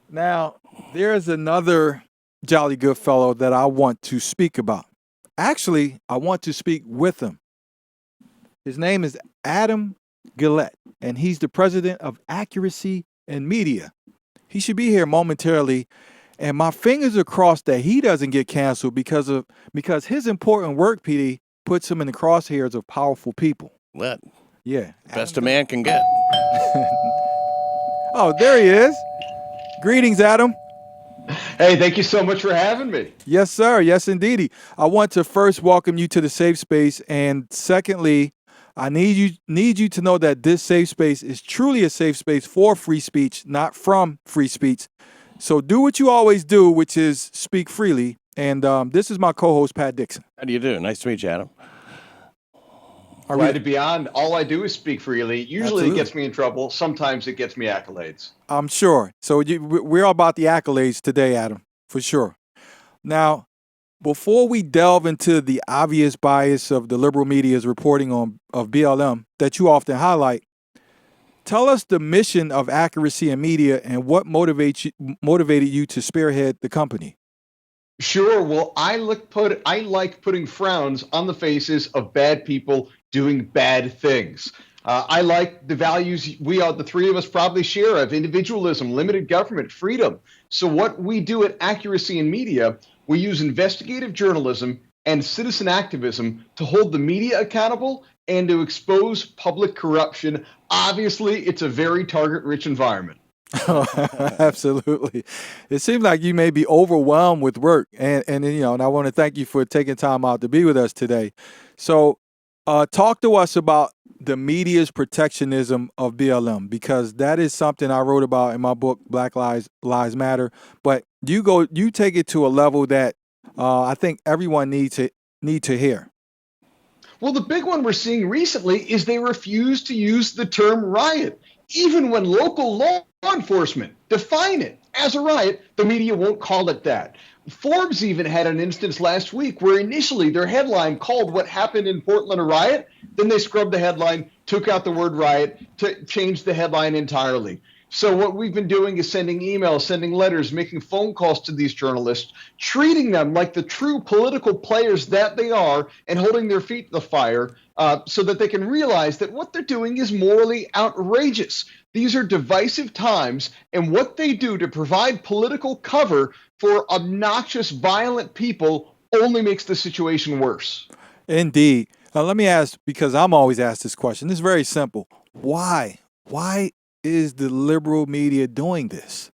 Now, there's another jolly good fellow that I want to speak about. Actually, I want to speak with him. His name is Adam Guillette, and he's the president of Accuracy and Media. He should be here momentarily, and my fingers are crossed that he doesn't get canceled because his important work, PD, puts him in the crosshairs of powerful people. What? Yeah, Best a man can get. Oh, there he is. Greetings, Adam. Hey, thank you so much for having me. Yes, sir. Yes, indeedy. I want to first welcome you to the safe space, and secondly, I need you to know that this safe space is truly a safe space for free speech, not from free speech. So do what you always do, which is speak freely. And this is my co-host Pat Dixon. How do you do? Nice to meet you, Adam. Glad to be on. All I do is speak freely. Usually Absolutely. It gets me in trouble. Sometimes it gets me accolades. I'm sure. So we're all about the accolades today, Adam, for sure. Now, before we delve into the obvious bias of the liberal media's reporting of BLM that you often highlight, tell us the mission of Accuracy and Media and what motivated you to spearhead the company. Sure. Well, I like putting frowns on the faces of bad people doing bad things. I like the values the three of us probably share of individualism, limited government, freedom. So what we do at Accuracy and Media, we use investigative journalism and citizen activism to hold the media accountable and to expose public corruption. Obviously, it's a very target-rich environment. Absolutely. It seems like you may be overwhelmed with work, and I want to thank you for taking time out to be with us today. So, talk to us about the media's protectionism of BLM, because that is something I wrote about in my book Black Lives Matter. But you take it to a level that I think everyone need to hear. Well, the big one we're seeing recently is they refuse to use the term riot. Even when local law enforcement define it as a riot, the media won't call it that. Forbes even had an instance last week where initially their headline called what happened in Portland a riot. Then they scrubbed the headline, took out the word riot, to change the headline entirely. So what we've been doing is sending emails, sending letters, making phone calls to these journalists, treating them like the true political players that they are and holding their feet to the fire so that they can realize that what they're doing is morally outrageous. These are divisive times, and what they do to provide political cover for obnoxious, violent people only makes the situation worse. Indeed. Now, let me ask, because I'm always asked this question. It's very simple. Why? Why is the liberal media doing this?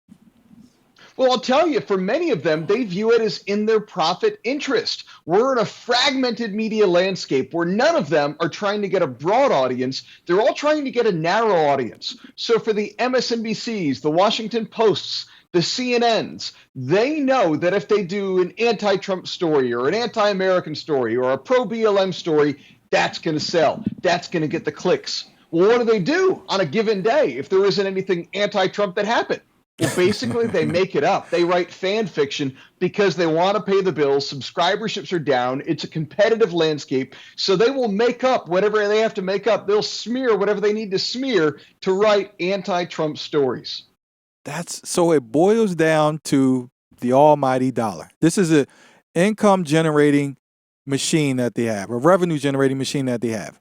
Well, I'll tell you, for many of them, they view it as in their profit interest. We're in a fragmented media landscape where none of them are trying to get a broad audience. They're all trying to get a narrow audience. So for the MSNBCs, the Washington Posts, the CNNs, they know that if they do an anti-Trump story or an anti-American story or a pro-BLM story, that's going to sell. That's going to get the clicks. Well, what do they do on a given day if there isn't anything anti-Trump that happened? Well, basically, they make it up. They write fan fiction because they want to pay the bills. Subscriberships are down. It's a competitive landscape. So they will make up whatever they have to make up. They'll smear whatever they need to smear to write anti-Trump stories. So it boils down to the almighty dollar. This is an income generating machine that they have, a revenue generating machine that they have.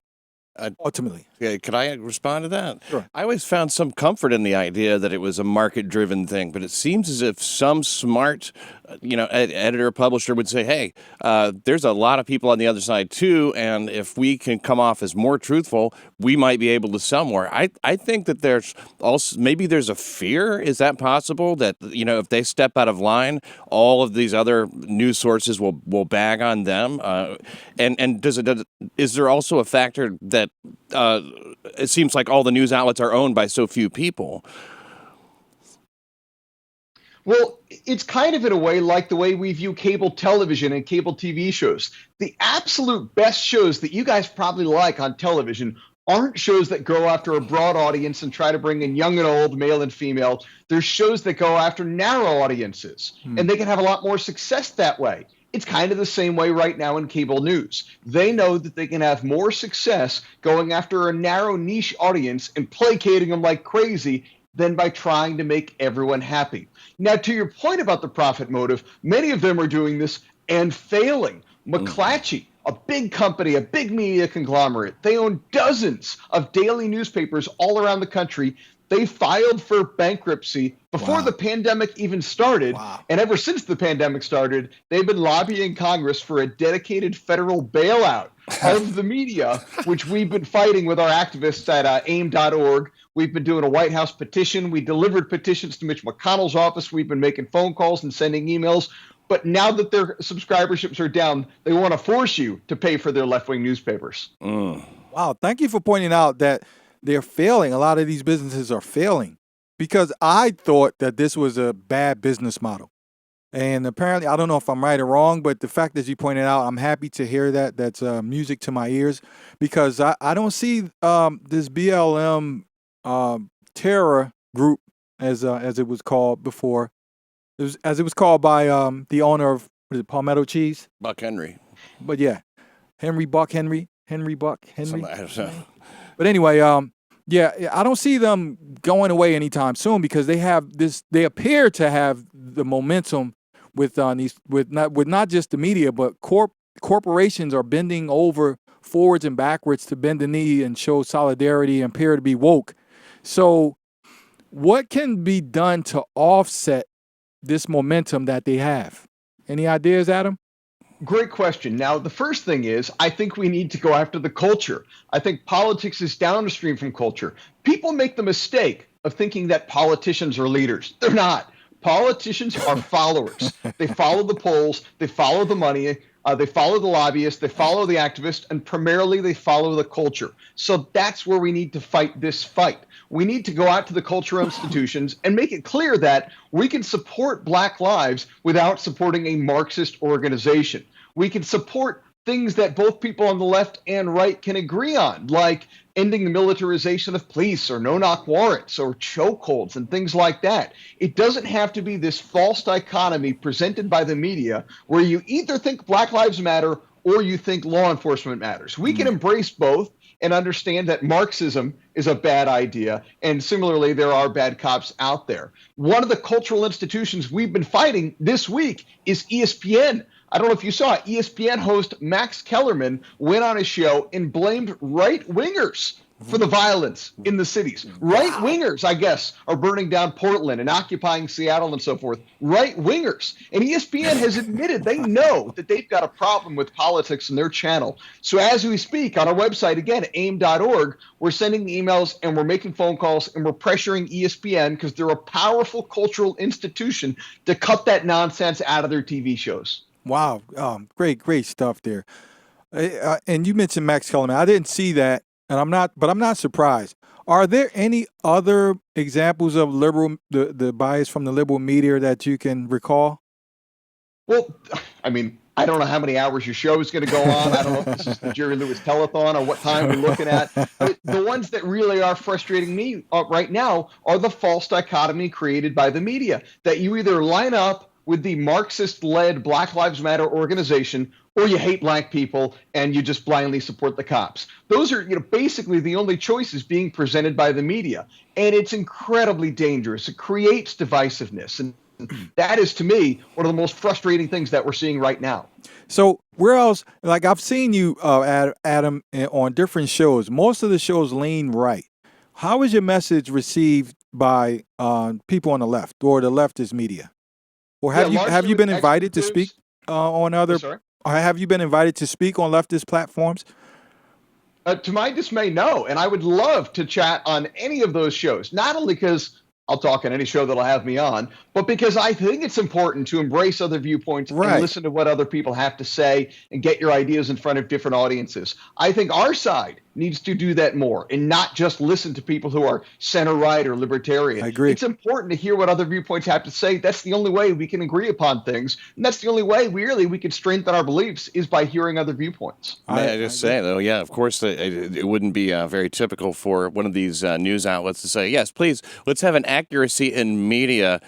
Ultimately. Yeah, could I respond to that? Sure. I always found some comfort in the idea that it was a market-driven thing, but it seems as if some smart, editor or publisher would say, hey, there's a lot of people on the other side too, and if we can come off as more truthful, we might be able to sell more. I think that there's a fear. Is that possible? That, if they step out of line, all of these other news sources will bag on them? And is there also a factor that it seems like all the news outlets are owned by so few people? Well, it's kind of in a way like the way we view cable television and cable TV shows. The absolute best shows that you guys probably like on television aren't shows that go after a broad audience and try to bring in young and old, male and female. There's shows that go after narrow audiences, and they can have a lot more success that way. It's kind of the same way right now in cable news. They know that they can have more success going after a narrow niche audience and placating them like crazy than by trying to make everyone happy. Now, to your point about the profit motive, many of them are doing this and failing. McClatchy, a big company, a big media conglomerate, they own dozens of daily newspapers all around the country. They filed for bankruptcy before the pandemic even started. And ever since the pandemic started, they've been lobbying Congress for a dedicated federal bailout of the media, which we've been fighting with our activists at aim.org. We've been doing a White House petition. We delivered petitions to Mitch McConnell's office. We've been making phone calls and sending emails. But now that their subscriberships are down, they want to force you to pay for their left-wing newspapers. Wow. Thank you for pointing out that they're failing. A lot of these businesses are failing because I thought that this was a bad business model. And apparently, I don't know if I'm right or wrong, but the fact that you pointed out, I'm happy to hear that. That's music to my ears because I don't see this BLM terror group, as it was called before. As it was called by the owner of Palmetto Cheese? Buck Henry. But yeah, Henry Buck Henry. I don't know. But anyway, yeah, I don't see them going away anytime soon because they have this. They appear to have the momentum with not just the media, but corporations are bending over forwards and backwards to bend the knee and show solidarity and appear to be woke. So, what can be done to offset this momentum that they have? Any ideas, Adam? Great question. Now, the first thing is, I think we need to go after the culture. I think politics is downstream from culture. People make the mistake of thinking that politicians are leaders. They're not. Politicians are followers. They follow the polls. They follow the money. They follow the lobbyists. They follow the activists. And primarily, they follow the culture. So that's where we need to fight this fight. We need to go out to the cultural institutions and make it clear that we can support Black lives without supporting a Marxist organization. We can support things that both people on the left and right can agree on, like ending the militarization of police or no-knock warrants or chokeholds and things like that. It doesn't have to be this false dichotomy presented by the media where you either think Black Lives Matter or you think law enforcement matters. We can embrace both and understand that Marxism is a bad idea. And similarly, there are bad cops out there. One of the cultural institutions we've been fighting this week is ESPN. I don't know if you saw it. ESPN host Max Kellerman went on a show and blamed right-wingers for the violence in the cities. Right-wingers, I guess, are burning down Portland and occupying Seattle and so forth. Right-wingers. And ESPN has admitted they know that they've got a problem with politics in their channel. So as we speak, on our website, again, aim.org, we're sending emails and we're making phone calls and we're pressuring ESPN because they're a powerful cultural institution to cut that nonsense out of their TV shows. Wow. Great stuff there. And you mentioned Max Kellerman. I didn't see that. And I'm not surprised. Are there any other examples of the bias from the liberal media that you can recall? Well, I mean, I don't know how many hours your show is going to go on. I don't know if this is the Jerry Lewis telethon or what time we're looking at. But the ones that really are frustrating me right now are the false dichotomy created by the media, that you either line up with the Marxist-led Black Lives Matter organization, or you hate Black people and you just blindly support the cops. Those are, basically the only choices being presented by the media, and it's incredibly dangerous. It creates divisiveness, and that is, to me, one of the most frustrating things that we're seeing right now. So where else? Like I've seen you, Adam, on different shows. Most of the shows lean right. How is your message received by people on the left or the leftist media? Or have you been invited to speak on other? Have you been invited to speak on leftist platforms? To my dismay, no. And I would love to chat on any of those shows, not only because I'll talk on any show that'll have me on, but because I think it's important to embrace other viewpoints and listen to what other people have to say and get your ideas in front of different audiences. I think our side needs to do that more and not just listen to people who are center-right or libertarian. I agree. It's important to hear what other viewpoints have to say. That's the only way we can agree upon things. And that's the only way we can strengthen our beliefs is by hearing other viewpoints. May I just say, though, yeah, of course, it wouldn't be very typical for one of these news outlets to say, yes, please, let's have an accuracy in media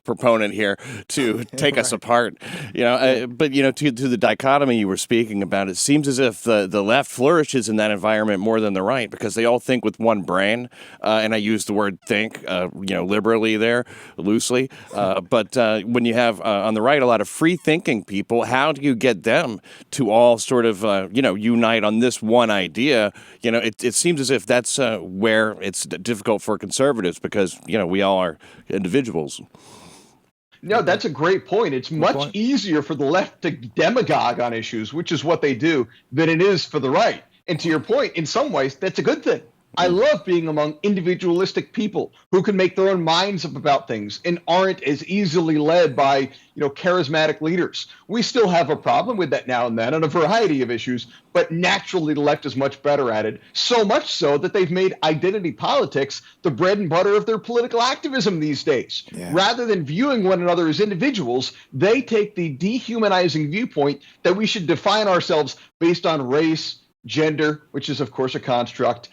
proponent here to take us apart. But to the dichotomy you were speaking about, it seems as if the left flourishes in that that environment more than the right because they all think with one brain. And I use the word think, liberally there, loosely. But when you have on the right a lot of free thinking people, how do you get them to all sort of, unite on this one idea? It seems as if that's where it's difficult for conservatives because, we all are individuals. No, that's a great point. It's much easier for the left to demagogue on issues, which is what they do, than it is for the right. And to your point, in some ways, that's a good thing. I love being among individualistic people who can make their own minds up about things and aren't as easily led by, charismatic leaders. We still have a problem with that now and then on a variety of issues, but naturally the left is much better at it, so much so that they've made identity politics the bread and butter of their political activism these days. Yeah. Rather than viewing one another as individuals, they take the dehumanizing viewpoint that we should define ourselves based on race, gender, which is, of course, a construct,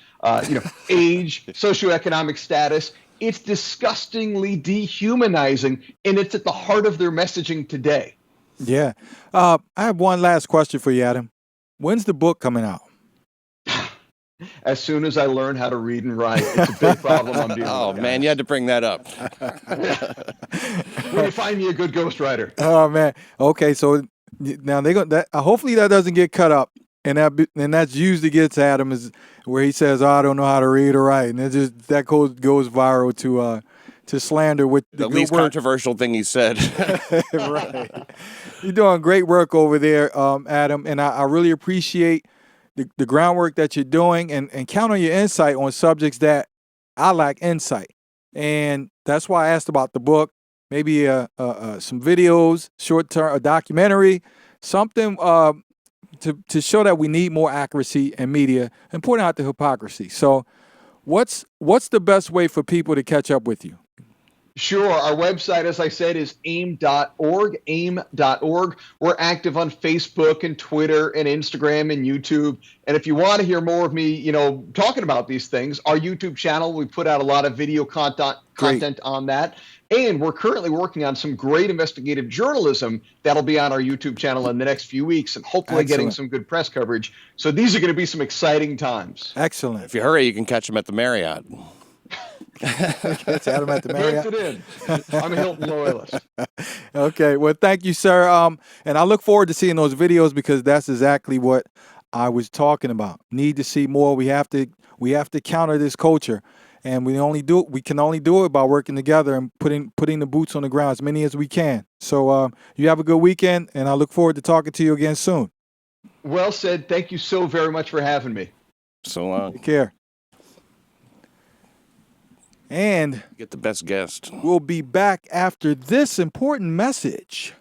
age, socioeconomic status. It's disgustingly dehumanizing, and it's at the heart of their messaging today. Yeah. I have one last question for you, Adam. When's the book coming out? As soon as I learn how to read and write. It's a big problem I'm dealing with. Oh, man, you had to bring that up. Will you find me a good ghostwriter? Oh, man. Okay, so now they're going to hopefully that doesn't get cut up. And that's usually gets Adam is where he says, "Oh, I don't know how to read or write," and that goes viral to slander with the least controversial thing he said. Right, you're doing great work over there, Adam, and I really appreciate the groundwork that you're doing, and count on your insight on subjects that I lack insight, and that's why I asked about the book, maybe some videos, short-term, a documentary, something. To show that we need more accuracy in media and point out the hypocrisy. So what's the best way for people to catch up with you? Sure. Our website, as I said, is aim.org, aim.org. We're active on Facebook and Twitter and Instagram and YouTube. And if you want to hear more of me, talking about these things, our YouTube channel, we put out a lot of video content on that. And we're currently working on some great investigative journalism that'll be on our YouTube channel in the next few weeks and hopefully getting some good press coverage. So these are going to be some exciting times. Excellent. If you hurry, you can catch them at the Marriott. Catch Adam at the Marriott. I'm a Hilton loyalist. Okay. Well, thank you, sir. And I look forward to seeing those videos because that's exactly what I was talking about. Need to see more. We have to counter this culture. And we can only do it by working together and putting the boots on the ground, as many as we can. So you have a good weekend, and I look forward to talking to you again soon. Well said. Thank you so very much for having me. So long. Take care. And get the best guest. We'll be back after this important message.